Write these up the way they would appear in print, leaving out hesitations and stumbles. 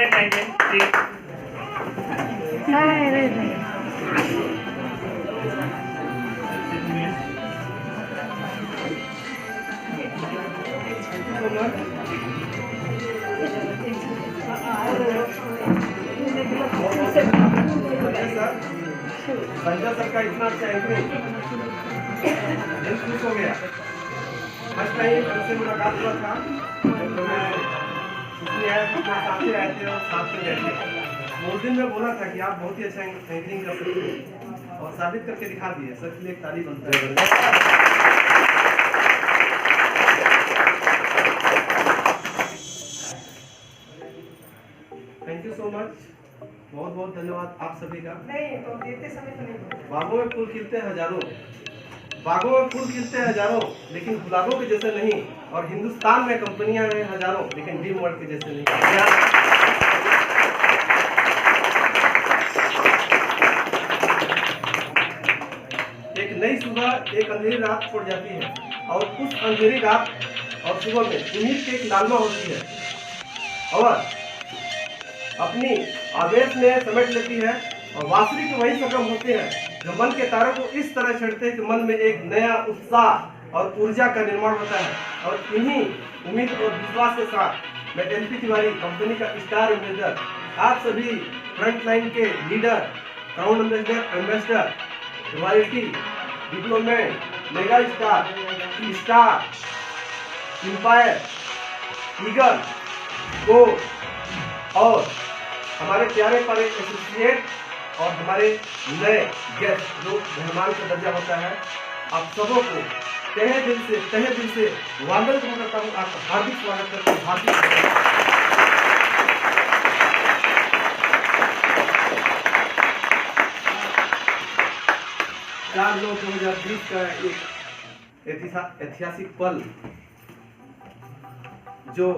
Sanjay sir का इतना अच्छा एंकरिंग खुश हो गया। फर्स्ट टाइम उनसे मुलाकात हुआ था तो मैं साथ ही आए थे और साथ में बैठे। उस दिन मैं बोला था कि आप बहुत ही अच्छा एंकरिंग कर सकते हैं और साबित करके दिखा दिए। सर के लिए एक ताली बनता है। थैंक यू सो मच, बहुत बहुत धन्यवाद आप सभी का। नहीं तो देते समय तो नहीं। बागों में फूल खिलते हैं हजारों, बागों में फूल खिलते हैं हजारों, लेकिन गुलाबों के जैसे नहीं। और हिंदुस्तान में कंपनियां हैं हजारों, लेकिन डी वर्ल्ड के जैसे नहीं। एक नई सुबह एक अंधेरी रात छोड़ जाती है और उस अंधेरी रात और सुबह में उम्मीद की एक लालमा होती है और अपनी आवेश में समेट लेती है। और वास्तविक वही संगम होते हैं जो मन के तारों को इस तरह छेड़ते हैं कि मन में एक नया उत्साह और ऊर्जा का निर्माण होता है। और इन्हीं उम्मीद और विश्वास के साथ मैं एलपी तिवारी, कंपनी का स्टार एम्बेसडर, आप सभी फ्रंट लाइन के leader, crown ambassador, royalty, diplomat, mega star, empire, eagle, go और हमारे प्यारे प्यारे एसोसिएट और हमारे नए गेस्ट जो मेहमान का दर्जा होता है, आप सबों को तहे दिल से वंदन करता हूँ। आपका हार्दिक स्वागत करता हूँ। हार्दिक 4/9/2020 का एक ऐतिहासिक पल जो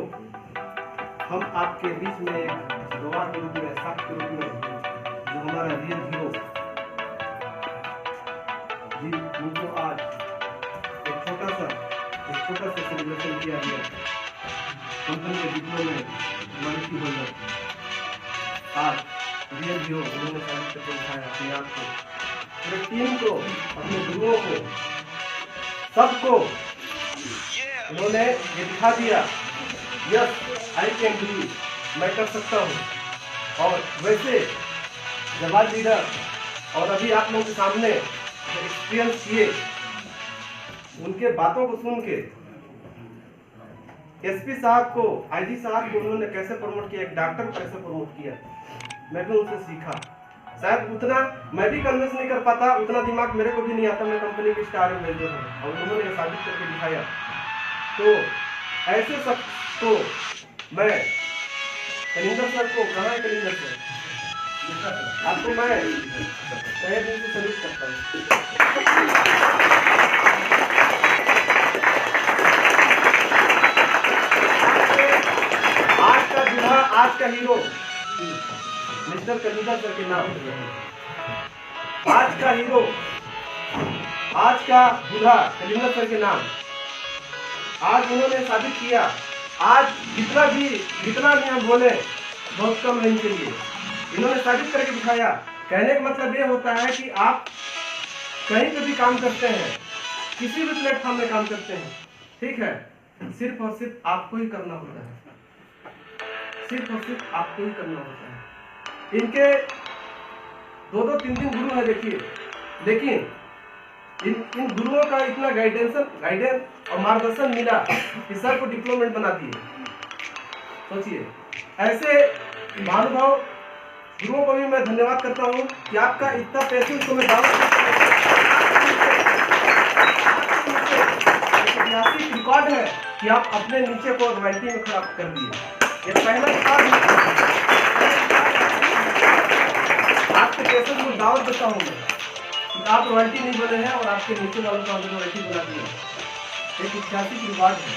हम आपके बीच में गवाह के रूप में, साक्ष्य के रूप में, जो हमारा रियल हीरो जिनको आज एक छोटा सा सेलिब्रेशन किया गया। कंपनी के डिप्लोमेट, क्वालिटी होल्डर, आज रियल हीरो उन्होंने साबित करके दिखाया अपने आप को, अपने टीम को, अपने गुरुओं को, सबको उन्होंने ये दिखा दिया, यस आई कैन डू, मैं कर सकता हूँ। और वैसे जवाब लीडर और अभी आप लोगों के सामने एक्सपीरियंस किए, उनके बातों को सुन के एसपी साहब को, आईजी साहब को उन्होंने कैसे प्रमोट किया, एक डॉक्टर को कैसे प्रमोट किया, मैं भी उनसे सीखा। शायद उतना मैं भी कन्विंस नहीं कर पाता, उतना दिमाग मेरे को भी नहीं आता। मैं कंपनी की स्टार एम्बेसडर हूँ और उन्होंने साबित करके दिखाया। तो ऐसे सब तो मैं कलिंगर सर को, कहाँ है कलिंगर सर, आपको मैं तहे दिल से सैल्यूट करता हूँ। आज का दूल्हा, आज का हीरो मिस्टर कलिंगर सर के नाम। आज का हीरो, आज का दूल्हा कलिंगर सर के नाम। आज उन्होंने साबित किया। आज जितना भी हम बोले बहुत कम है इनके लिए। इन्होंने साबित करके दिखाया। कहने का मतलब ये होता है कि आप कहीं पे भी काम करते हैं, किसी भी प्लेटफॉर्म में काम करते हैं, ठीक है, सिर्फ और सिर्फ आपको ही करना होता है, सिर्फ और सिर्फ आपको ही करना होता है। इनके 2-2, 3-3 गुरु है देखिए, लेकिन इन गुरुओं का इतना गाइडेंस और मार्गदर्शन मिला कि सर को डिप्लोमेट बना दिए। सोचिए, ऐसे महानुभाव गुरुओं को भी मैं धन्यवाद करता हूँ कि आपका इतना पेशेंस को मैं ऐतिहासिक रिकॉर्ड है कि आप अपने नीचे को रॉयल्टी में खड़ा कर दिए। ये पहला रिकॉर्ड आपके पेशेंस को दावत देता हूँ मैं। आप रॉयल्टी नहीं बने हैं और आपके नीचे वालों को हमने रॉयल्टी बना दिया। एक ऐतिहासिक रिकॉर्ड है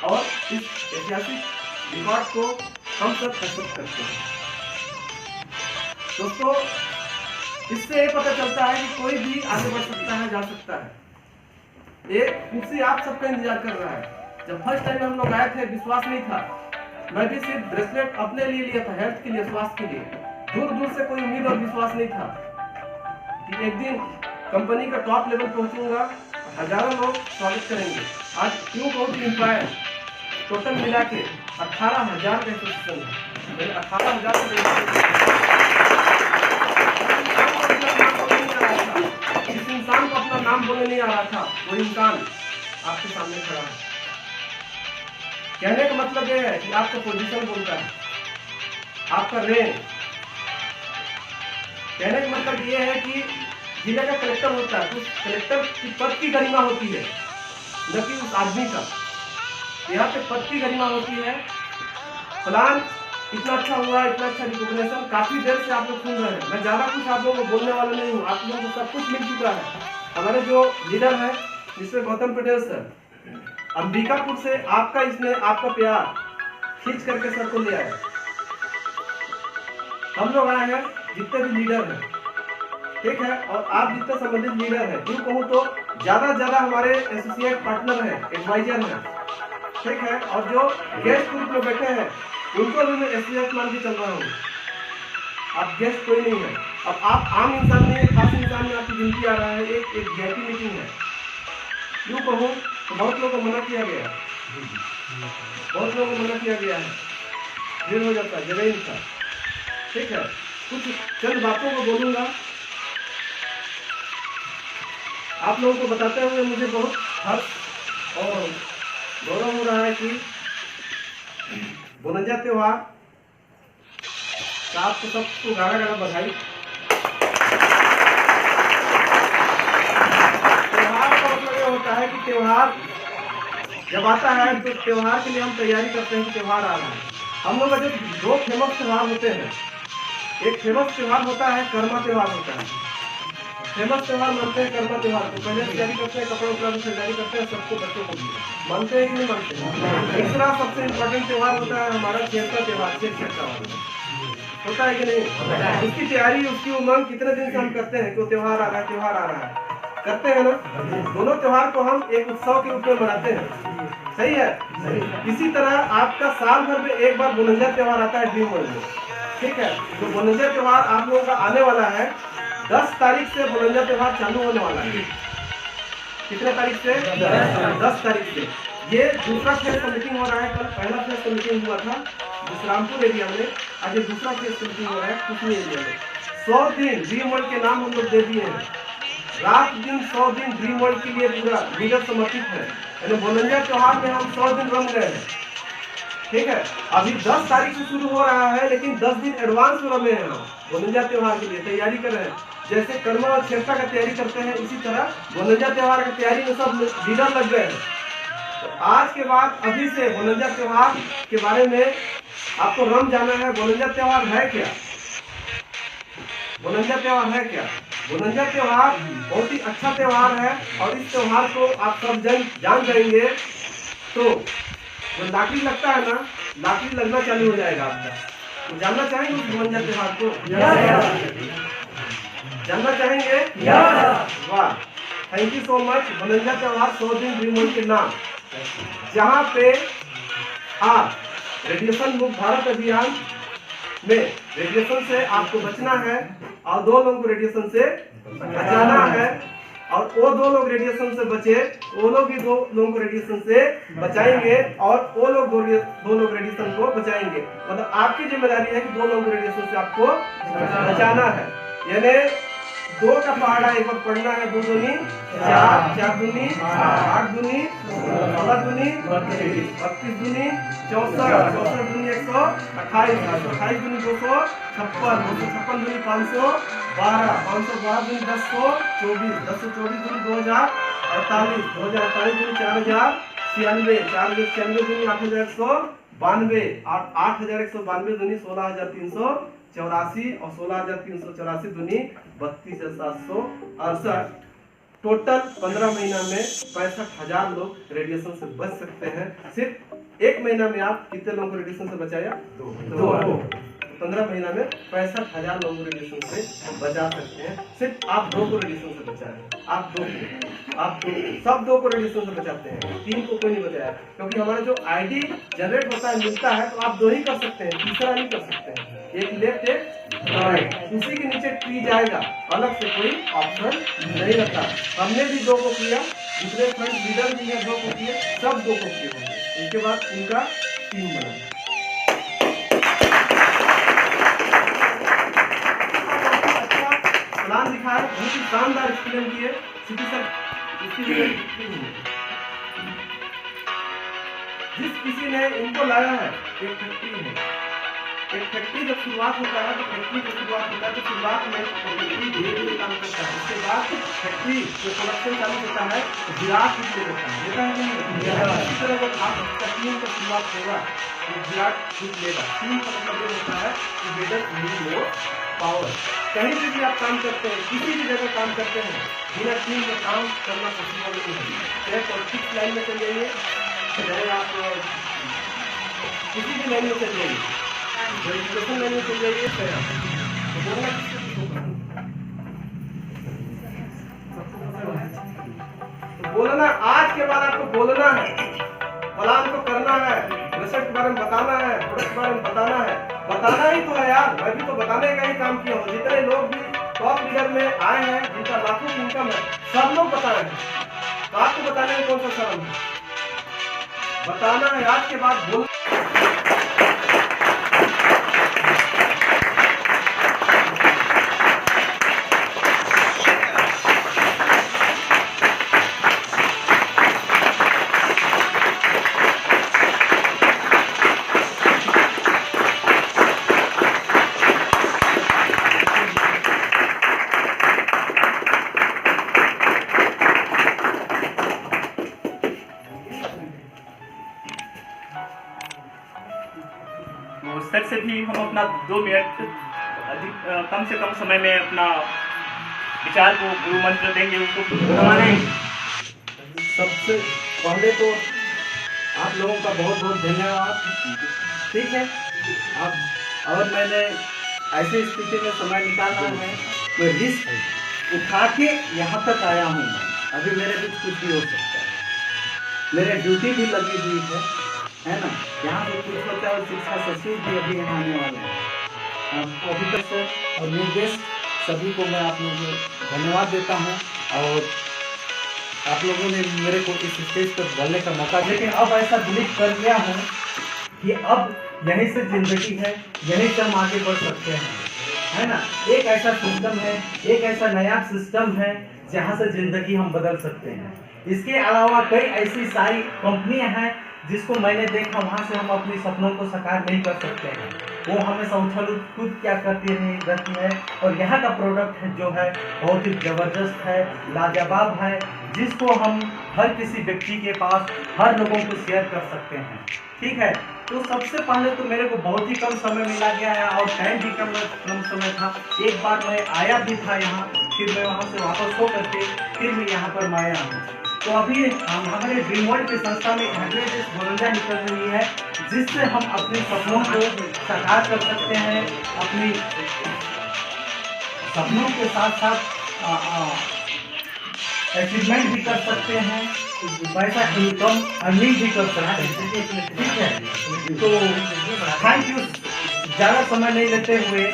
और इस ऐतिहासिक रिकॉर्ड को हम सब एक्सेप्ट करते हैं। दोस्तों, इससे ये पता चलता है कि कोई भी आगे बढ़ सकता है, जा सकता है। एक कुर्सी आप सबका इंतजार कर रहा है। जब फर्स्ट टाइम हम लोग आए थे, विश्वास नहीं था, मैं भी सिर्फ ब्रेसलेट अपने लिए लिया था, हेल्थ के लिए, स्वास्थ्य के लिए। दूर दूर से कोई उम्मीद और विश्वास नहीं था कि एक दिन कंपनी का टॉप लेवल पहुंचूंगा, हजारों लोग स्वागत करेंगे। आज क्यों बहुत इंस्पायर, टोटल मिला के 18,000 का एसोसिएशन है, 18,000 जिस इंसान को अपना नाम बोलने नहीं आ रहा था, वो इंसान आपके सामने खड़ा है। कहने का मतलब यह है कि आपका पोजीशन बोलता है, आपका रैंक। कहने का मतलब यह है कि जिले का कलेक्टर होता है तो उस कलेक्टर की पद की गरिमा होती है, न कि उस आदमी का। यहाँ पे पद की गरिमा होती है। प्लान इतना अच्छा हुआ, इतना अच्छा रिकॉग्निशन, काफी देर से आप लोग सुन रहे हैं। मैं ज्यादा कुछ आप लोगों को बोलने वाला नहीं हूँ, आप लोगों को सब कुछ मिल चुका है। हमारे जो लीडर है मिस्टर गौतम पटेल सर, अंबिकापुर से आपका प्यार खींच करके सर को ले आए। हम लोग आए हैं जितने भी लीडर हैं, ठीक है, और आप जितने संबंधित लीडर हैं, यूँ कहूँ तो ज्यादा हमारे एसोसिएट पार्टनर हैं, एडवाइजर हैं, ठीक है, और जो गेस्ट ग्रुप में बैठे हैं उनको भी मैं एसोसिएट मान के चल रहा हूँ। आप गेस्ट कोई नहीं है, अब आप आम इंसान नहीं है, खास इंसान में आपकी गिनती आ रहा है। एक वीआईपी मीटिंग है, यूँ कहूँ तो बहुत लोगों को मना किया गया, बहुत लोगों को मना किया गया है, भीड़ हो जाता है, जगह नहीं था, ठीक है। कुछ चंद बातों को बोलूंगा आप लोगों को बताते हुए मुझे बहुत हर्ष और गौरव हो रहा है कि 52 त्योहार का आपको सबको गाना बधाई। त्योहार का मतलब ये होता है कि त्योहार जब आता है तो त्योहार के लिए हम तैयारी करते हैं कि त्योहार आ रहा है। हम लोग का जो 2 फेमस त्योहार होते हैं, एक फेमस त्योहार होता है, कर्मा त्योहार होता है। फेमस त्योहार मानते हैं कर्मा त्योहार को, पहले तैयारी करते हैं, कपड़े उपड़ा की तैयारी करते हैं, सबको बच्चों को भी मानते हैं कि नहीं मानते हैं। दूसरा सबसे इम्पोर्टेंट त्योहार होता है हमारा खेल का त्योहार, होता है कि नहीं। उसकी तैयारी, उसकी उमंग कितने दिन से हम करते हैं कि वो त्योहार आ रहा है, त्योहार आ रहा है, करते हैं ना। दोनों त्योहार को हम एक उत्सव के रूप में मनाते हैं, सही है। इसी तरह आपका साल भर में एक बार 52 त्योहार आता है ड्रीम वर्ल्ड में, ठीक है। तो 52 त्योहार आप लोगों का आने वाला है। 10 तारीख से 52 त्योहार चालू होने वाला है। कितने तारीख से? 10 तारीख से। ये दूसरा फेज का मीटिंग हो रहा है। कल पहला फेज का मीटिंग हुआ था विश्रामपुर एरिया में, आज ये दूसरा फेज का मीटिंग हो रहा है कुशनी एरिया में। 100 दिन ड्रीम वर्ल्ड के नाम हम लोग दे दिए हैं। रात दिन 100 दिन ड्रीम वर्ल्ड के लिए पूरा लीडर समर्पित है। यानी 52 त्योहार में हम 100 दिन रम गए हैं, ठीक है। अभी 10 तारीख से शुरू हो रहा है, लेकिन 10 दिन एडवांस में रमे हैं हम 52 त्योहार के लिए तैयारी कर रहे हैं। जैसे कर्मा और क्षेत्रा का तैयारी करते हैं, इसी तरह 52 त्योहार की तैयारी में सब लीडर लग गए हैं। तो आज के बाद अभी से 52 त्योहार के बारे में आपको रम जाना है। 52 त्योहार है क्या? 52 त्योहार है क्या? 52 त्योहार बहुत ही अच्छा त्योहार है, और इस त्योहार को आप सब जान जाएंगे तो जो लाटरी लगता है ना, लाटरी लगना चालू हो जाएगा आपका। तो जानना चाहेंगे उस 52 त्योहार को? जानना चाहेंगे? वाह, थैंक यू सो मच। 52 त्योहार 100 दिन ड्रीम वर्ल्ड के नाम, जहाँ पे आप रेडिएशन मुक्त भारत अभियान में रेडिएशन से आपको बचना है, और 2 लोगों को रेडिएशन से बचाना है, और वो 2 लोग रेडिएशन से बचे, वो लोग भी 2 लोगों को रेडिएशन से बचाएंगे, और वो लोग 2 लोग रेडिएशन को बचाएंगे। मतलब आपकी जिम्मेदारी है कि 2 लोगों को रेडिएशन से आपको बचाना है। यानी 2 का पहाड़ा एक बार पढ़ना है। 2 दूनी 4, 4 दूनी 8 दूनी 16 दूनी 32 दूनी 64, 64 दूनी 128, 128 दूनी 256, 256 दूनी 512, 512 दूनी 1024, 1024 दूनी 2048, 2048 दूनी 4096, 4096 दूनी 8192, 8192 दूनी 16384, और 16384 दूनी 32768। टोटल 15 महीना में 65,000 लोग रेडिएशन से बच सकते हैं। सिर्फ 1 महीना में आप कितने लोगों को रेडिएशन से बचाया? 2। तो 15 महीना में 65,000 लोगों को रेडिएशन से बचा सकते हैं। सिर्फ आप 2 को रेडिएशन से बचाए, आप 2 सब 2 को रेडिएशन से बचाते हैं, 3 को कोई नहीं बचाया। क्योंकि हमारा जो आईडी जनरेट होता है मिलता है तो आप 2 ही कर सकते हैं, तीसरा नहीं कर सकते हैं। एक लेफ्ट एक राइट, उसी के नीचे ट्री जाएगा, अलग से कोई ऑप्शन नहीं रहता। हमने भी 2 को किया, दूसरे फ्रंट लीडर भी 2 को किए, सब 2 को किए होंगे। इसके बाद इनका टीम बना। अच्छा प्लान दिखाया, बहुत ही शानदार एक्सप्लेन किए सिटी सर। जिस किसी ने इनको लाया है, एक फैक्ट्री है, एक फैक्ट्री जब शुरुआत होता है तो फैक्ट्री जब शुरुआत होता है तो शुरुआत में फैक्ट्री धीरे-धीरे काम करता है। उसके बाद फैक्ट्री जो प्रोडक्शन चालू होता है तो विराट रूप ले लेता है, लेता है नहीं? इसी तरह जब आप टीम का शुरुआत होगा तो विराट रूप लेगा। टीम का मतलब ये होता है कि वेदर नीड योर पावर। कहीं पे भी आप काम करते हैं, किसी भी जगह काम करते हैं, बिना टीम का काम करना पॉसिबल नहीं है। चाहे पॉलिटिक्स लाइन में चल जाइए, चाहे आप किसी भी लाइन में चल जाइए, एजुकेशन लाइन में चल जाइए, चाहे आप तो बोलना किससे होगा? तो बोलना, आज के बाद आपको बोलना है, प्लान को करना है, रिसर्च के बारे में बताना है, प्रोडक्ट के बारे में बताना है। बताना ही तो है यार, मैं भी तो बताने का ही काम किया हूँ। जितने लोग भी टॉप लीडर में आए हैं, जिनका लाखों की इनकम है, सब लोग बता रहे हैं। तो आपको बताने में कौन सा शर्म है? बताना है, आज के बाद बोल। तो सर से भी हम अपना 2 मिनट अधिक कम से कम समय में अपना विचार को गुरु मंत्र देंगे उनको। सबसे पहले तो आप लोगों का बहुत बहुत धन्यवाद। ठीक है, अब और मैंने ऐसी स्थिति में समय निकाला है, मैं रिस्क उठा के यहाँ तक आया हूँ। अभी मेरे बीच कुछ भी हो सकता है, मेरे ड्यूटी भी लगी हुई है ना। यहाँ पे कुछ होता है और शिक्षा सचिव भी अभी यहाँ आने वाले हैं। ऑफिसर सर और निर्देश सभी को मैं आप लोगों को धन्यवाद देता हूँ। और आप लोगों ने मेरे को इस स्टेज पर बोलने का मौका, लेकिन अब ऐसा बिलीव कर लिया हूँ कि अब यहीं से जिंदगी है, यहीं से हम आगे बढ़ सकते हैं, है ना। एक ऐसा सिस्टम है, एक ऐसा नया सिस्टम है जहाँ से जिंदगी हम बदल सकते हैं। इसके अलावा कई ऐसी सारी कंपनियां हैं जिसको मैंने देखा, वहाँ से हम अपने सपनों को साकार नहीं कर सकते हैं। वो हमेशा उछल कूद क्या करती रहती है। और यहाँ का प्रोडक्ट है जो है बहुत ही ज़बरदस्त है, लाजवाब है, जिसको हम हर किसी व्यक्ति के पास, हर लोगों को शेयर कर सकते हैं। ठीक है, तो सबसे पहले तो मेरे को बहुत ही कम समय मिला गया है और टाइम भी कम समय था। एक बार मैं आया भी था यहाँ, फिर मैं वहाँ से वापस हो करके फिर मैं यहाँ पर मैं आया हूँ। तो अभी हमारे ड्रीम वर्ल्ड की संस्था में एक गोलंजा निकल रही है, जिससे हम अपने सपनों को साकार कर सकते हैं, अपनी सपनों के साथ साथ अचीवमेंट भी कर सकते हैं, पैसा इनकम अर्निंग भी कर सकते हैं। ठीक है, तो थैंक यू। ज़्यादा समय नहीं लेते हुए,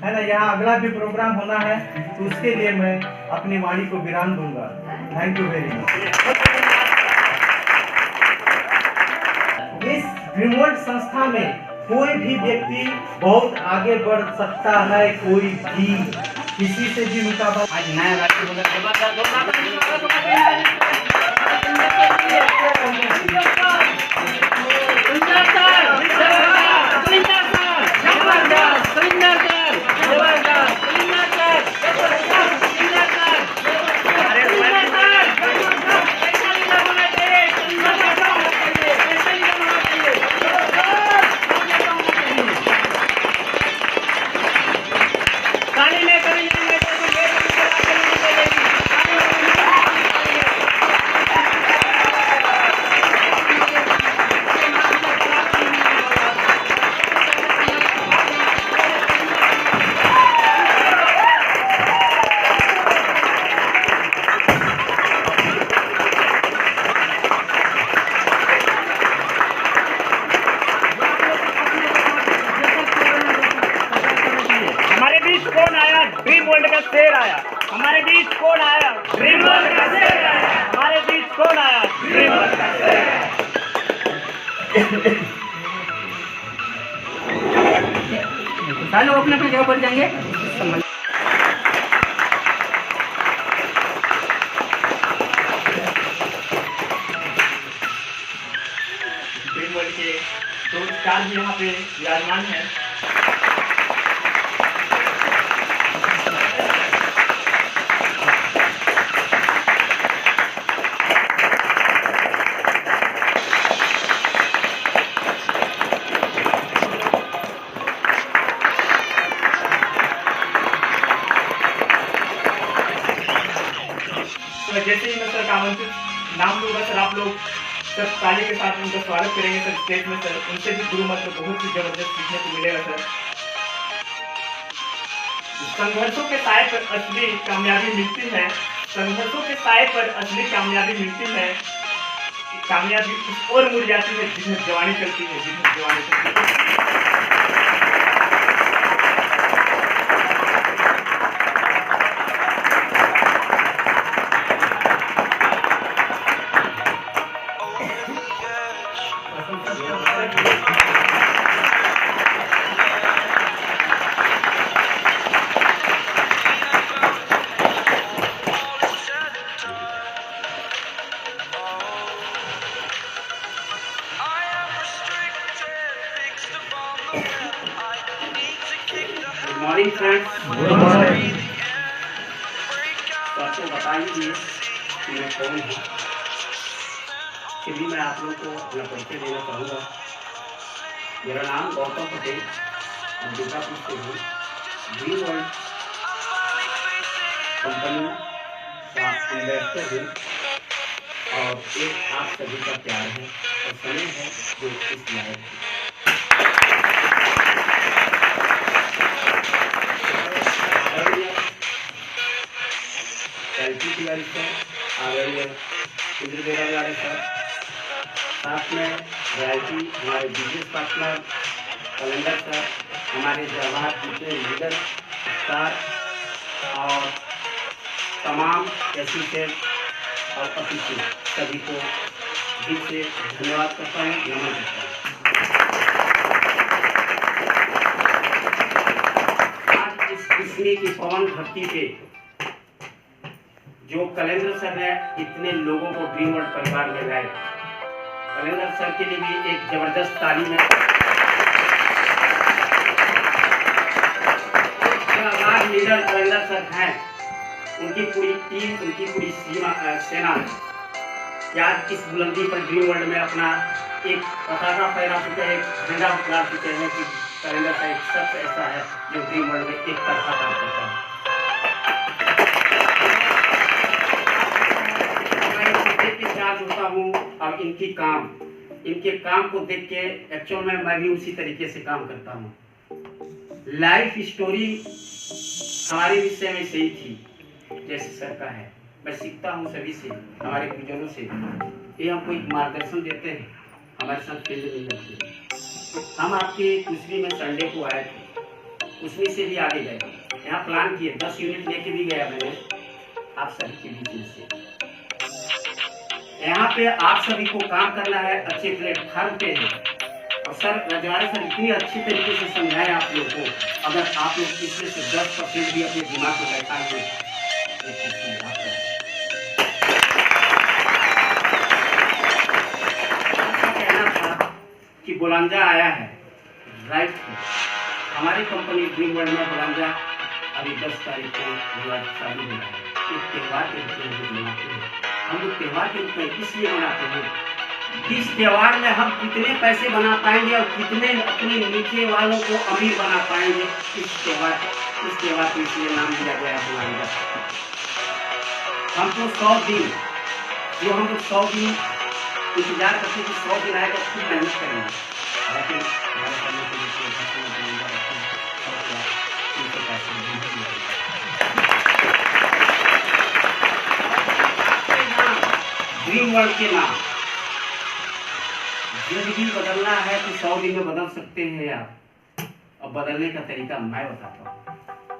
है ना, यहाँ अगला भी प्रोग्राम होना है, तो उसके लिए मैं अपनी वाणी को विराम दूंगा। Thank you very much. इस ड्रीम वर्ल्ड संस्था में कोई भी व्यक्ति बहुत आगे बढ़ सकता है, कोई भी किसी से भी मुकाबला। आज नया शेर आया, हमारे बीच कौन आया, ड्रीम वर्ल्ड का शेर आया, हमारे बीच कौन आया, ड्रीम वर्ल्ड का शेर आया। सारे लोग अपने अपने जगह पर जाएंगे। ड्रीम वर्ल्ड के दो स्टार भी यहाँ पे विराजमान है। जैसे ही मैं सर का आमंत्रित नाम लूंगा सर, आप लोग सर ताली के साथ उनका स्वागत करेंगे सर स्टेज में। सर उनसे भी गुरु मंत्र बहुत ही जबरदस्त सीखने को मिलेगा सर। संघर्षों के साए पर असली कामयाबी मिलती है, संघर्षों के साए पर असली कामयाबी मिलती है। कामयाबी उस ओर मुड़ जाती है जिसमें जवानी चलती है, जिसमें जवानी चलती है। Good morning friends. Good morning. तो आपको बता ही दिए कि मैं कौन हूँ। फिर भी मैं आप लोगों को अपना परिचय देना चाहूँगा। मेरा नाम गौतम पटेल, अंबिकापुर से हूँ। ड्रीम वर्ल्ड कंपनी का इन्वेस्टर हूँ और एक आप सभी का प्यार है और समय है जो इस लायक है। तिवारी सर, आदरणीय इंद्र बेरावाले सर, साथ में रॉयल्टी हमारे बिजनेस पार्टनर कैलेंडर सर, हमारे जवाहर जितने लीडर स्टार और तमाम एसोसिएट और अतिथि सभी को दिल से धन्यवाद करता हूँ, नमन करता हूँ। आज इस किस्मी की पवन धरती पे जो कैलेंडर सर ने इतने लोगों को ड्रीम वर्ल्ड परिवार में लाए, कैलेंडर सर के लिए भी एक जबरदस्त तालीम है। लीडर कैलेंडर सर हैं, उनकी पूरी टीम, उनकी पूरी सेना है कि आज इस बुलंदी पर ड्रीम वर्ल्ड में अपना एक पताका फहरा चुके हैं, एक झंडा फहरा चुके हैं कि कैलेंडर सर एक शख्स ऐसा है जो ड्रीम वर्ल्ड में एक तरफा काम करता है। होता हूँ और इनके काम को देख के एक्चुअल में मैं भी उसी तरीके से काम करता हूँ। लाइफ स्टोरी हमारे विषय में सही थी जैसे सर का है। मैं सीखता हूँ सभी से, हमारे गुरुजनों से। ये हमको एक मार्गदर्शन देते हैं, हमारे साथ फील्ड में लगते हैं। हम आपके कुशवी में संडे को आए थे, कुशवी से भी आगे गए, यहाँ प्लान किए 10 यूनिट लेके भी गया मैंने आप सभी के बीच में से। यहाँ पे आप सभी को काम करना है, अच्छे प्लेटफॉर्म पे है और सर रजवाड़े सर इतनी अच्छी तरीके से समझाए आप लोग को। अगर आप लोग इसमें से 10% भी अपने दिमाग में बैठाएंगे कहना था कि बोलांजा आया है, राइट है। हमारी कंपनी ड्रीम वर्ल्ड में बोलांजा अभी 10 तारीख को शादी हो रहा है। एक त्योहार के रूप में मनाते हैं। हम लोग त्योहार के रूप में इसलिए मनाते हैं, इस त्योहार में हम कितने पैसे बना पाएंगे और कितने अपने नीचे वालों को अमीर बना पाएंगे। इस त्योहार को इसलिए नाम दिया गया है बोलांजा। हमको 100 दिन जो हम लोग 100 दिन इंतजार करते हैं कि 100 दिन आएगा, खूब मेहनत करेंगे। लेकिन हमारे सामने ड्रीम वर्ल्ड के नाम जिंदगी बदलना है तो 100 दिन में बदल सकते हैं आप। अब बदलने का तरीका मैं बताता हूँ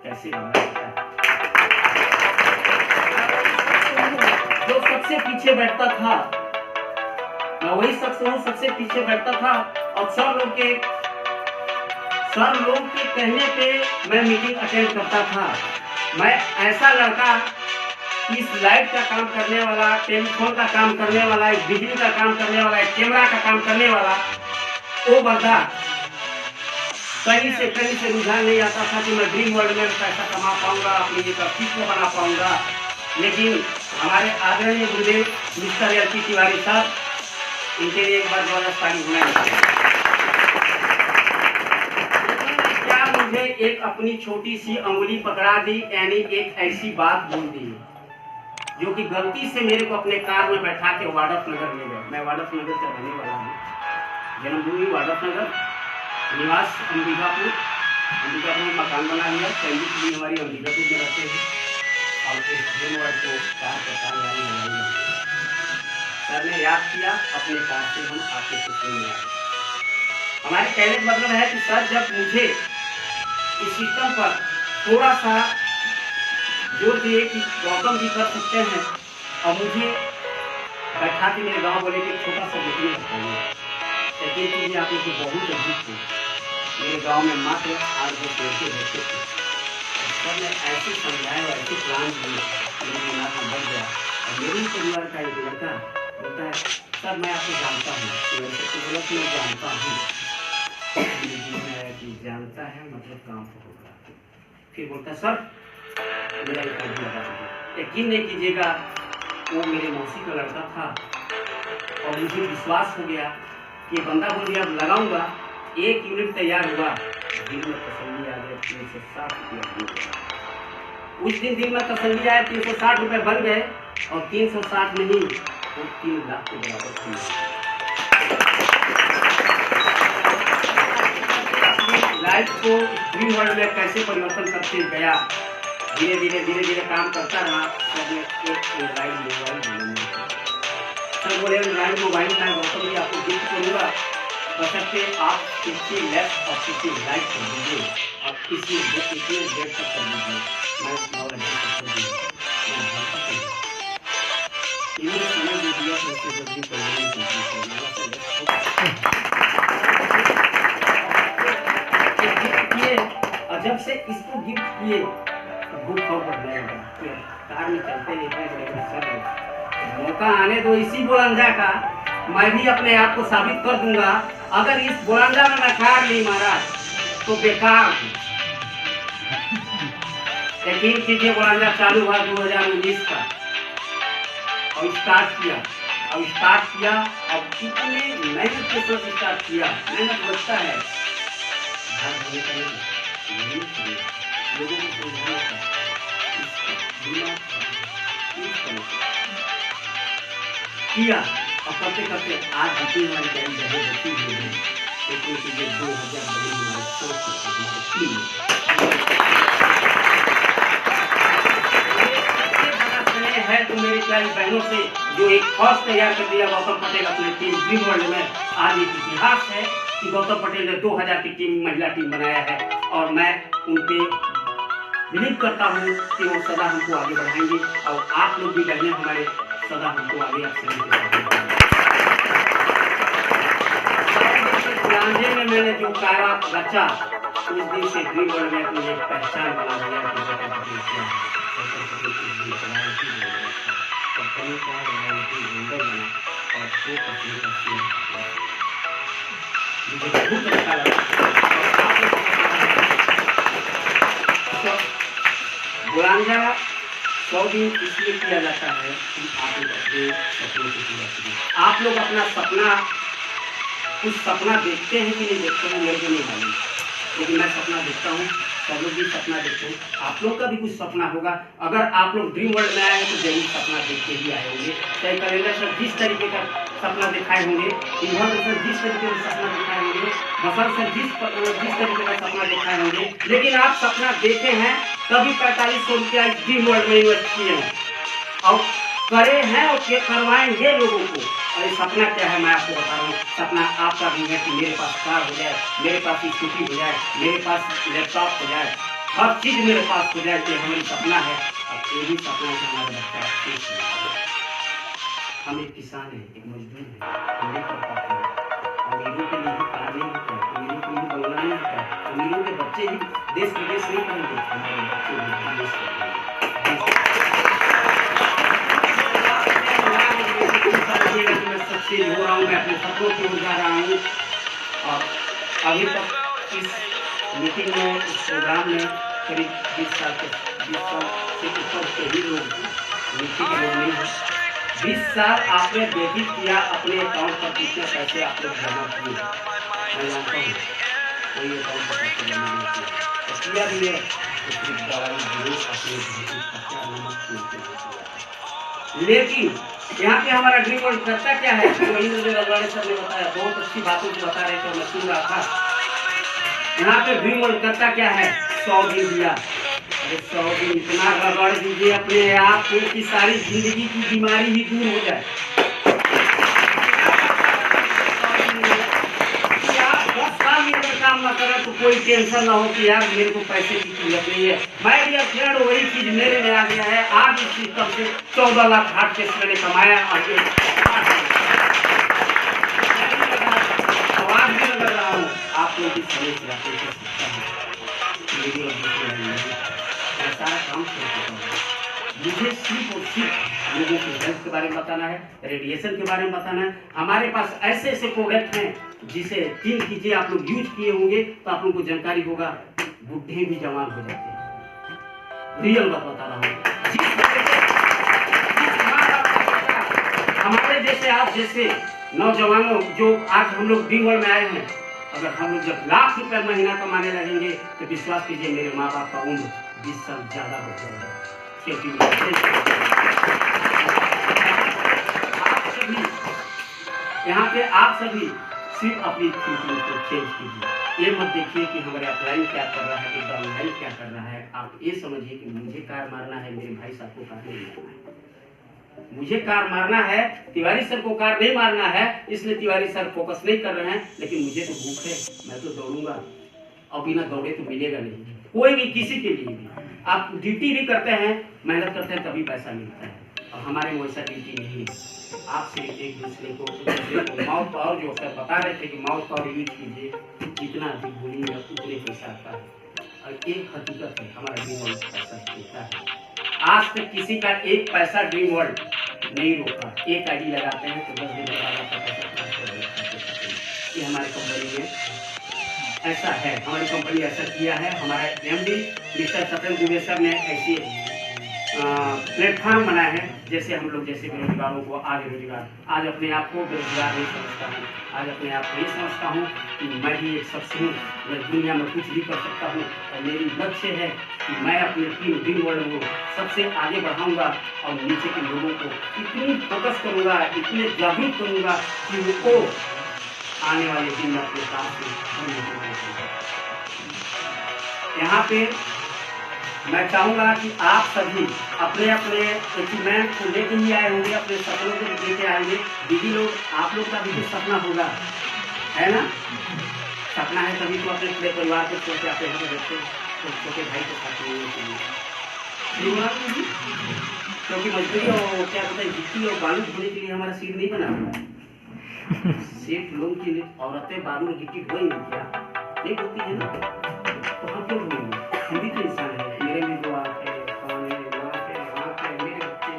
कैसे बदलना है। जो सबसे पीछे बैठता था, मैं वही शख्स हूँ सबसे पीछे बैठता था। और सर लोग के कहने पे मैं मीटिंग अटेंड करता था। मैं ऐसा लड़का कि इस लाइट का काम करने वाला, टेलीफोन का काम करने वाला, एक बिजली का काम करने वाला, एक कैमरा का काम करने वाला, वो बंदा कहीं से रुझान नहीं आता था कि मैं ड्रीम वर्ल्ड में पैसा कमा पाऊंगा, अपनी एक अस्तित्व बना पाऊंगा। लेकिन हमारे आदरणीय गुरुदेव मिस्टर एल पी तिवारी साहब, इनके लिए एक बार द्वारा तारीफ होना चाहिए। क्या मुझे एक अपनी छोटी सी अंगुली पकड़ा दी, यानी एक ऐसी बात बोल दी जो कि गलती से मेरे को अपने कार में बैठा के वाडफ नगर ले गए। मैं वाडफ नगर का रहने वाला हूँ, जन्मभूमि वाडफ नगर, निवास अंबिकापुर में मकान बना लिया। फैमिली भी हमारी अंबिकापुर में रहते हैं और को कार का सर ने याद किया, अपने कार से हम आपके खुशी में आए। हमारे कहने का मतलब है कि सर जब मुझे इस सिस्टम पर थोड़ा सा जोर दिए कि गौतम जी कर सकते हैं, और मुझे बैठा के मेरे गाँव बोले कि छोटा सा बेटी बताइए, लेकिन चीज़ें आप लोग बहुत अजीब थी। मेरे गांव में मात्र 8-10 लड़के रहते थे। सर ने ऐसे समझाया और ऐसे प्लान दिए, मेरे दिमाग में बढ़ गया। और मेरे परिवार का एक लड़का बोलता है, सर मैं आपको जानता हूँ। मेरे से बोला कि मैं जानता हूँ, कि जानता है मतलब काम तो होगा। फिर बोलता सर मेरा एक आदमी लगा दीजिए। यकीन नहीं कीजिएगा, वो मेरे मौसी का लड़का था और मुझे विश्वास हो गया कि बंदा बोल दिया अब लगाऊंगा। 1 यूनिट तैयार हुआ, दिल में तसल्ली आ गया। 360 रुपया उस दिन दिल में तसल्ली आया, 360 रुपये बन गए। और 360 नहीं, वो 3 लाख के बराबर थे। लाइफ को ड्रीम वर्ल्ड में कैसे परिवर्तन करते गया, धीरे धीरे काम करता रहा। सबने एक एंड्राइड मोबाइल सर बोले एंड्राइड मोबाइल मैं गौतम जी आपको गिफ्ट करूँगा, बशर्ते आप किसी लेफ्ट और किसी राइट कर दीजिए, आप किसी डेट तक कर दीजिए, मैं कर दीजिए। इन्होंने समय दे दिया तो उससे जल्दी करने किए। और जब से इसको गिफ्ट किए बुक फॉरवर्ड नहीं होगा, कार में चलते रहते सर मौका आने दो इसी बोलंजा का, मैं भी अपने आप को साबित कर दूंगा। अगर इस बोलंजा में मैं कार नहीं मारा तो बेकार हूँ। यकीन कीजिए बोलंजा चालू हुआ 2019 का और स्टार्ट किया अब कितने मेहनत के साथ स्टार्ट किया। मेहनत लगता है लोगों को किया और करते करते आज जितनी हमारी गाड़ी जगह होती है, लेकिन चीजें 2000 है। तो मेरी प्यारी बहनों से जो एक फौज तैयार कर दिया गौतम पटेल अपने टीम ड्रीम वर्ल्ड में, आज एक इतिहास है कि गौतम पटेल ने 2000 की टीम महिला टीम बनाया है। और मैं उनके बिलीव करता हूँ कि वो सदा हमको आगे बढ़ाएंगे और आप लोग भी बहने हमारे सदा हमको आगे जानने में मैंने जो कारा रचा उस दिन से ड्रीम वर्ल्ड में अपनी एक पहचान बना दिया मुझे बहुत अच्छा लगा। बोलंजा 100 दिन इसलिए किया जाता है कि आप लोग अपने सपनों को पूरा करें। आप लोग अपना सपना कुछ सपना देखते हैं कि नहीं देखते हैं मेरे को नहीं मालूम, लेकिन मैं सपना देखता हूँ, सब लोग भी सपना देखते हैं। आप लोग का भी कुछ सपना होगा। अगर आप लोग ड्रीम वर्ल्ड में आए हैं तो जरूर सपना देख के ही आए होंगे। चाहे कलेंडर सर जिस तरीके का सपना दिखाए होंगे, इन्वर्टर सर जिस तरीके का सपना दिखाए होंगे, बसर सर जिस तरीके का सपना दिखाए होंगे, लेकिन आप सपना देखे हैं तभी 4500 रुपया ड्रीम वर्ल्ड में इन्वेस्ट किए हैं और करे हैं और करवाएंगे लोगों को। और ये सपना क्या है मैं आपको बता रहा हूँ। सपना आपका भी है कि मेरे पास कार हो जाए, मेरे पास स्कूटी हो जाए, मेरे पास लैपटॉप हो जाए, हर चीज़ मेरे पास हो जाए। ये हमारी सपना है और ये भी सपना है कि हमारे बच्चा हम एक किसान हैं, एक मजदूर हैं, हम नहीं कर पाते हैं। अमीरों के लिए ही कार नहीं होता है, अमीरों के लिए बंगला नहीं होता है, अमीरों के बच्चे ही देश विदेश नहीं करेंगे, हमारे बच्चे भी विदेश करेंगे। मैं सक्सेस हो रहा हूँ, मैं अपने सपनों की ओर जा रहा हूँ। और अभी तक इस मीटिंग में, इस प्रोग्राम में करीब 20 साल से ऊपर के ही लोग नीचे के लोग नहीं हैं। 20 साल आपने डेबिट किया अपने अकाउंट पर, कितने पैसे आप लोग जमा किए मैं जानता हूँ, कोई अकाउंट पर पैसे जमा नहीं किया तो किया भी है, उसकी दवाई जरूर अपने लेकिन यहाँ पे हमारा ड्रीम वर्ल्ड करता क्या है, वही मुझे रजवाड़े सर ने बताया, बहुत अच्छी बातों को बता रहे थे, मैं सुन रहा था। यहाँ पे ड्रीम वर्ल्ड करता क्या है, 100 दिन दिया। अरे 100 दिन इतना गड़बड़ दीजिए अपने आप को कि सारी जिंदगी की बीमारी ही दूर हो जाए। आप 10 साल में अगर काम न करें तो कोई टेंशन ना हो कि यार मेरे को पैसे की जरूरत नहीं है। मैं भी फ्रेंड वही चीज मेरे में आ गया है। आज इस सिस्टम से 14 लाख हार्ट केस मैंने कमाया और आवाज भी लग रहा हूँ आप लोग भी समझ जाते हैं। सारा काम मुझे सिर्फ और सिर्फ लोगों की हेल्थ के बारे में बताना है, रेडिएशन के बारे में बताना है। हमारे पास ऐसे ऐसे प्रोडक्ट हैं जिसे 3 कीजिए आप लोग यूज किए होंगे तो आप लोगों को जानकारी होगा, बुढ़े भी जवान हो जाते हैं। रियल बात बता रहा हूँ। हमारे जैसे आप जैसे नौजवानों जो आज हम लोग ड्रीम वर्ल्ड में आए हैं, अगर हम लोग जब लाख रुपए महीना कमाने लगेंगे तो विश्वास कीजिए मेरे माँ बाप का उम्र 20 साल ज्यादा हो जाएगा। आप सभी यहाँ पे आप सभी सिर्फ अपनी थिंकिंग को चेंज कीजिए। ये मत देखिए कि हमारे अपलाइन क्या कर रहा है, डाउनलाइन क्या कर रहा है। आप ये समझिए कि मुझे कार मारना है, मेरे भाई साहब को कार नहीं मारना है। मुझे कार मारना है, तिवारी सर को कार नहीं मारना है, इसलिए तिवारी सर फोकस नहीं कर रहे हैं। लेकिन मुझे तो भूख है, मैं तो दौड़ूंगा और बिना दौड़े तो मिलेगा नहीं। कोई भी किसी के लिए भी आप ड्यूटी भी करते हैं, मेहनत करते हैं तभी पैसा मिलता है। और हमारे में वैसा ड्यूटी नहीं है। आप सिर्फ एक दूसरे को माउथ पावर जो सर बता रहे थे कि माउथ पावर यूज कीजिए, जितना अधिक बोलेंगे उतने पैसा आता है। और एक हकीकत है, हमारा ड्रीम वर्ल्ड पैसा देता है। आज तक किसी का एक पैसा ड्रीम वर्ल्ड नहीं रोका। एक आईडी लगाते हैं तो 10 दिन के बाद आपका पैसा ट्रांसफर हो जाता है। ये हमारी कंपनी में ऐसा है, हमारी कंपनी ऐसा किया है। हमारा MD mister Satyendra Dubey sir ने ऐसी प्लेटफॉर्म बनाया है, जैसे हम लोग जैसे बेरोजगारों को आज रोजगार, आज अपने आप को बेरोजगार नहीं समझता हूँ, आज अपने आप को ये समझता हूँ कि मैं भी एक शख्स हूँ, मैं दुनिया में कुछ भी कर सकता हूँ। और मेरी लक्ष्य है कि मैं अपने टीम ड्रीम वर्ल्ड को सबसे आगे बढ़ाऊंगा और नीचे के लोगों को इतनी फोकस करूँगा, इतने जागरूक करूँगा कि उनको आने वाले दिन में अपने काम से यहाँ पे मैं चाहूँगा कि आप सभी अपने अपने अचीवमेंट को लेके ही आए होंगे, अपने सपनों को लेके आएंगे। दीदी लोग, आप लोग का भी कुछ सपना होगा, है ना? सपना है तभी तो अपने पूरे परिवार को छोड़ के आते हैं, बच्चे छोटे भाई के साथ मिलने के लिए। क्योंकि मजदूरी और क्या कहते हैं गिट्टी और बालू धोने के लिए हमारा सीट नहीं बना हुआ है। सेठ लोग की औरतें बालू और गिट्टी ढोएंगी क्या? नहीं होती है ना, तो हम क्यों ढोएंगे? हम भी तो इंसान है। मेरे में जो आँख है, कान है, नाक है, आँख है, मेरे बच्चे,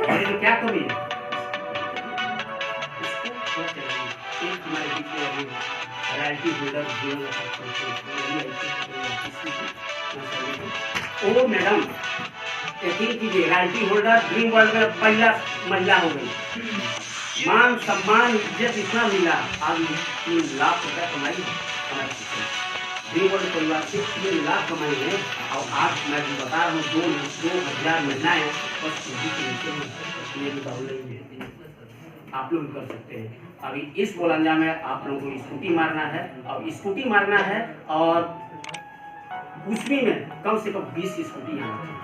मेरे में क्या कमी है? इसको एक हमारे बीच में अभी रॉयल्टी होल्डर ओ मैडम यकीन कीजिए, रॉयल्टी होल्डर ड्रीम वर्ल्ड में पहला महिला हो गई। मान सम्मान इज्जत इतना मिला, आज 3 लाख रुपया कमाई हमारे ड्रीम वर्ल्ड परिवार से 3 लाख कमाई है। और आज मैं भी बता रहा हूँ 2,000 महिलाएं बस मेरी बाहुल नहीं है। आप लोग कर सकते हैं। अभी इस बोलंजा में आप लोगों को स्कूटी मारना है, और स्कूटी मारना है और उसमें में कम से कम 20 स्कूटी आना चाहिए।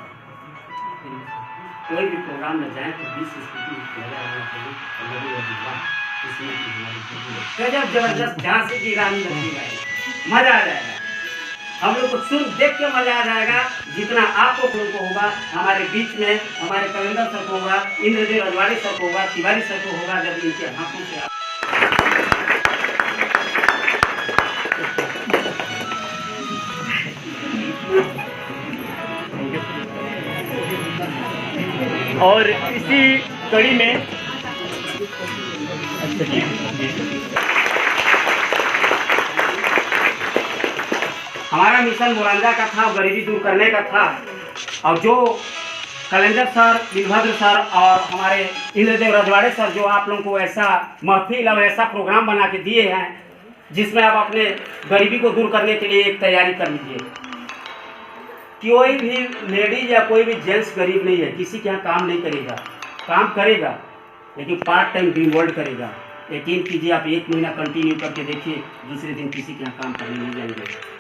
कोई भी प्रोग्राम में जाए तो 20 स्कूटी लगा रहना चाहिए। इसमें जबरदस्त झांसी की रानी लगेगा, मजा आ जाएगा। हम लोग को सिर्फ देख के मजा आ जाएगा, जितना आपको लोगों को होगा। हमारे बीच में हमारे कलेंदर सर को होगा, इंद्रदेव रजवाड़ी सर को होगा, तिवारी सर को होगा, जब इनके हाथों से और इसी कड़ी में अच्छा जी हमारा मिशन मोरंजा का था, गरीबी दूर करने का था। और जो कलेंदर सर, वीरभद्र सर और हमारे इंद्रदेव रजवाड़े सर जो आप लोगों को ऐसा महफिल और ऐसा प्रोग्राम बना के दिए हैं, जिसमें आप अपने गरीबी को दूर करने के लिए एक तैयारी कर लीजिए। कोई भी लेडीज या कोई भी जेंट्स गरीब नहीं है, किसी के यहाँ काम नहीं करेगा, काम करेगा लेकिन पार्ट टाइम ड्रीम वर्ल्ड करेगा। यकीन कीजिए, आप 1 महीना कंटिन्यू करके देखिए, दूसरे दिन किसी के यहाँ काम करने नहीं जाएंगे।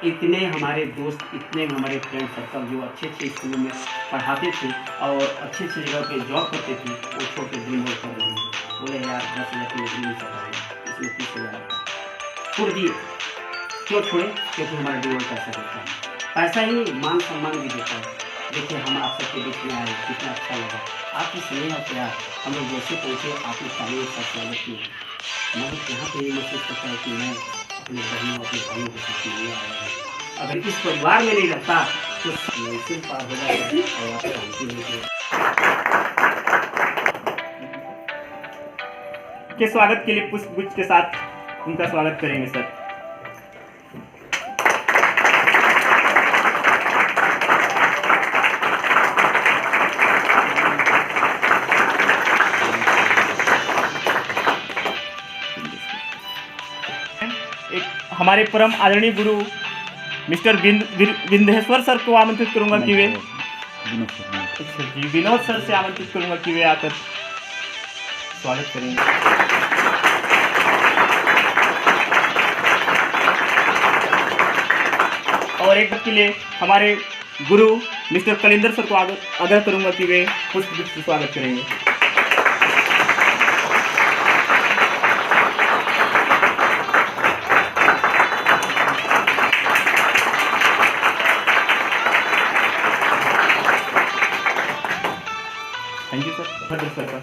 इतने हमारे दोस्त, इतने हमारे फ्रेंड सर्कल जो अच्छे अच्छे स्कूलों में पढ़ाते थे और अच्छे अच्छे जगह पे जॉब करते थे, वो छोड़ के ड्रीम वर्ल्ड कर रहे हैं। बोले यार 10,000 की नौकरी नहीं चल रहा है, इसमें 30,000 छोड़ दिए। क्यों छोड़े? क्योंकि हमारा ड्रीम वर्ल्ड पैसा देता है, पैसा ही नहीं मान सम्मान भी देता है। देखिए हम आप सबके बीच में आए, कितना अच्छा लगा। आपकी स्नेह और प्यार, हम लोग जैसे पहुँचे आपने तालियों का स्वागत किया। मतलब यहाँ पे ये महसूस करता है कि मैं अपने बहनों, अपने भाइयों के साथ मिलने आया हूँ। अगर इस परिवार में नहीं रहता तो मैं पार हो जाता और आप शांति नहीं। के स्वागत के लिए पुष्पगुच्छ के साथ उनका स्वागत करेंगे सर। एक हमारे परम आदरणीय गुरु मिस्टर विंध्येश्वर सर को आमंत्रित करूंगा कि वे अच्छा जी विनोद सर से आमंत्रित करूंगा कि वे आकर स्वागत करेंगे। और एक बार के लिए हमारे गुरु मिस्टर कलेंदर सर को आग्रह करूंगा कि वे पुष्पगुच्छ से स्वागत करेंगे। Thank you sir. भद्र सर का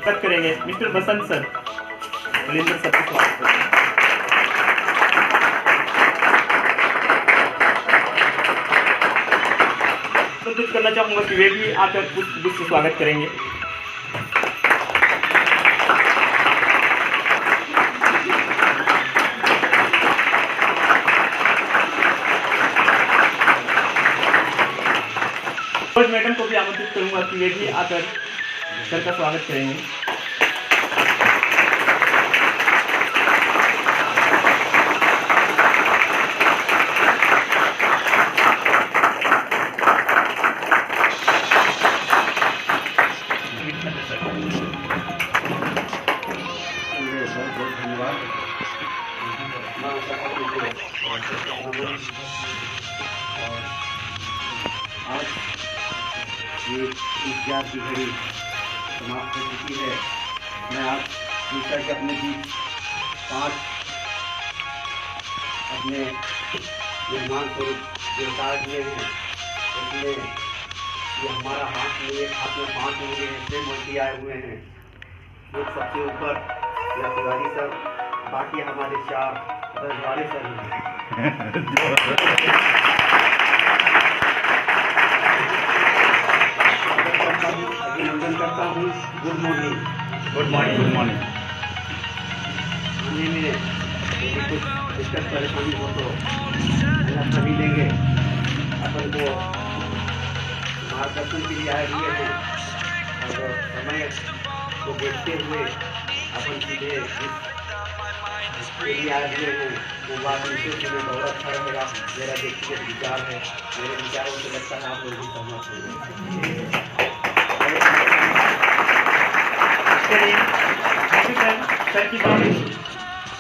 स्वागत करेंगे मिस्टर बसंत सर, कलेंदर सर का स्वागत करेंगे। संतुष्ट करना चाहूंगा कि वे भी आकर पुष्पगुच्छ से स्वागत करेंगे। मैडम को भी आमंत्रित करूंगा कि वे भी आकर सर का स्वागत करेंगे। बहुत धन्यवाद। आज ये इतिहास की घड़ी समाप्त हो चुकी है। मैं आप मिलकर के अपने बीच 5 अपने निर्माण स्वरूप गिरफ्तार किए हैं। इसमें ये हमारा हाथ में 5 लोग ऐसे मूर्ति आए हुए हैं। एक सबसे ऊपर या तिवारी सर, बाकी हमारे 4 रजवाड़े सर हैं। अभिनंदन करता हूँ। Good morning. Good morning. Good morning. आने में यदि कुछ दिक्कत परेशानी हो तो हम सभी लेंगे। अपन को मार्गदर्शन के लिए आए हुए हैं और समय को देखते हुए अपन सीधे इसके लिए आए हुए हैं। वो बात उनसे सुने बहुत अच्छा रहेगा। मेरा व्यक्तिगत विचार है, मेरे विचारों से लगता है आप लोग भी सहमत होंगे।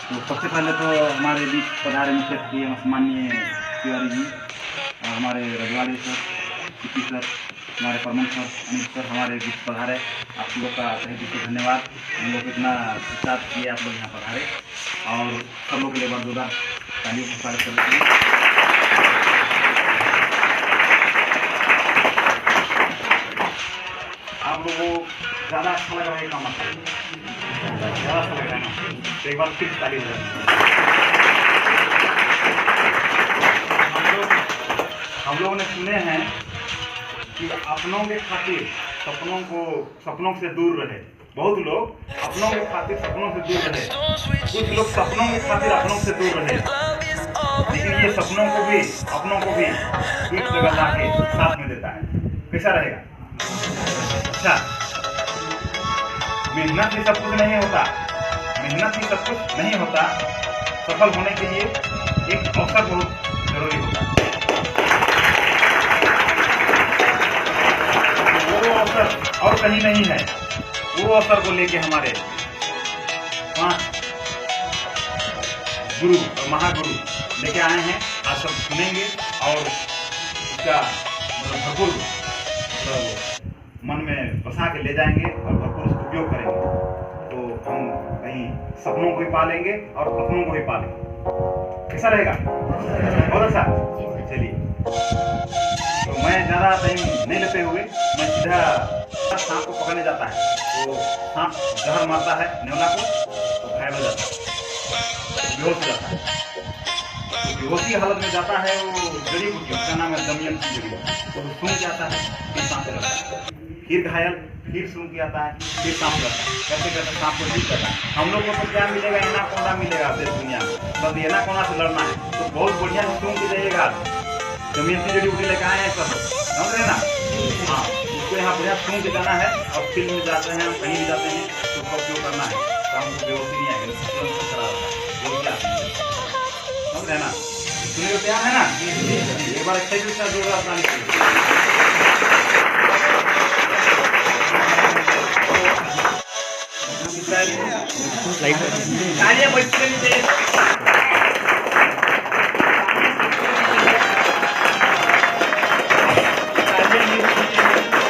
तो सबसे पहले तो हमारे बीच पधारे मुख्य अतिथि माननीय तिवारी जी और हमारे रजवाड़े सर, सीपी सर हमारे प्रमुख सर अनिल सर हमारे बीच पधारे। आप लोग का कहीं भी धन्यवाद। हम लोग इतना साथ किए, आप लोग यहाँ पधारे और सब लोग के लिए बहुत जोरदार तालियों से स्वागत करते हैं। आप लोगों को ज़्यादा अच्छा लग रहा है काम, ज़्यादा अच्छा लग रहा है ना, तो एक बार फिर ताली हो जाए। हम लोगों ने सुने हैं कि अपनों के खातिर सपनों से दूर रहे। बहुत लोग अपनों के खातिर सपनों से दूर रहे, कुछ लोग सपनों के खातिर अपनों से दूर रहे, लेकिन ये सपनों को भी अपनों को भी एक जगह लाके साथ में देता है। कैसा रहेगा? अच्छा, मेहनत ही सब कुछ नहीं होता, मेहनत ही सब कुछ नहीं होता। सफल होने के लिए एक अवसर बहुत जरूरी होता है। वो अवसर और कहीं नहीं है। वो अवसर को लेके हमारे 5 गुरु और महागुरु लेके आए हैं। आज सब सुनेंगे और इसका भरपूर मन में बसा के ले जाएंगे और भरपूर उसका उपयोग करेंगे, तो हम कहीं सपनों को ही पालेंगे और अपनों को ही पालेंगे। कैसा रहेगा? बहुत अच्छा। चलिए, तो मैं ज़्यादा टाइम नहीं लेते हुए मैं सीधा सांप को पकड़ने जाता है। तो सांप जहर मारता है नेवला को, तो घायल हो जाता है, तो बेहोश हो जाता है। तो बेहोशी हालत में जाता है वो जड़ी बूटी, उसका नाम है दमयंती जड़ी, तो वो सूंघ जाता है, फिर सांप लगता है, फिर घायल, फिर सूंघ के आता है, फिर सांप लगता है। कैसे कैसे सांप को ठीक करता है। हम लोग को तो क्या मिलेगा? एनाकोंडा मिलेगा देश दुनिया में, बस एनाकोंडा से लड़ना है। तो बहुत बढ़िया से सूंघ के जाइएगा। दमयंती जड़ी बूटी लेकर आए हैं सब, समझ रहे ना? हाँ, उसको यहाँ बढ़िया सूंघ के जाना है। और फील्ड में जाते हैं, कहीं भी जाते हैं तो उसका उपयोग करना है, तो हमको बेहोशी नहीं आएगी, समझ रहे ना? सुनिए, तैयार है ना? एक बार अच्छे से जोरदार ताली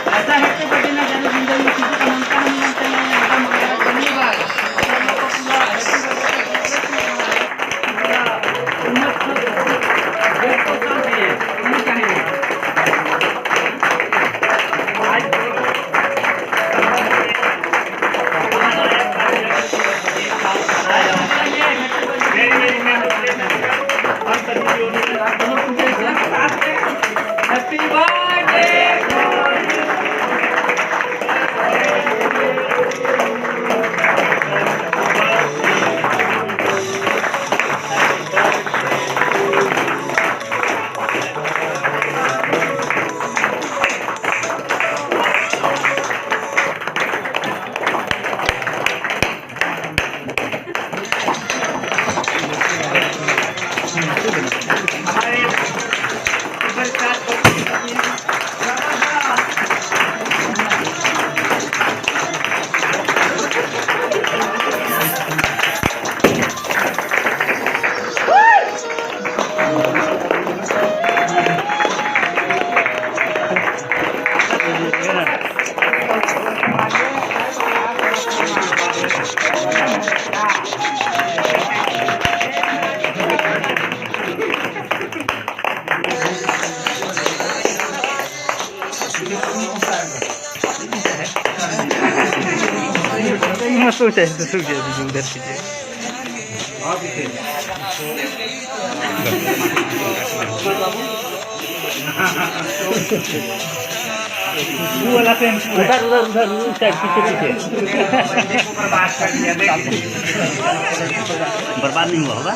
ऐसा है तो बड़े ना जाने जिंदगी में किसी का मनता नहीं मनता नहीं आता मंगला धन्यवाद। Happy birthday. सोचा है तो उधर कीजिए। वो वाला पेन उधर उधर उधर साइड पीछे बर्बाद नहीं हुआ होगा।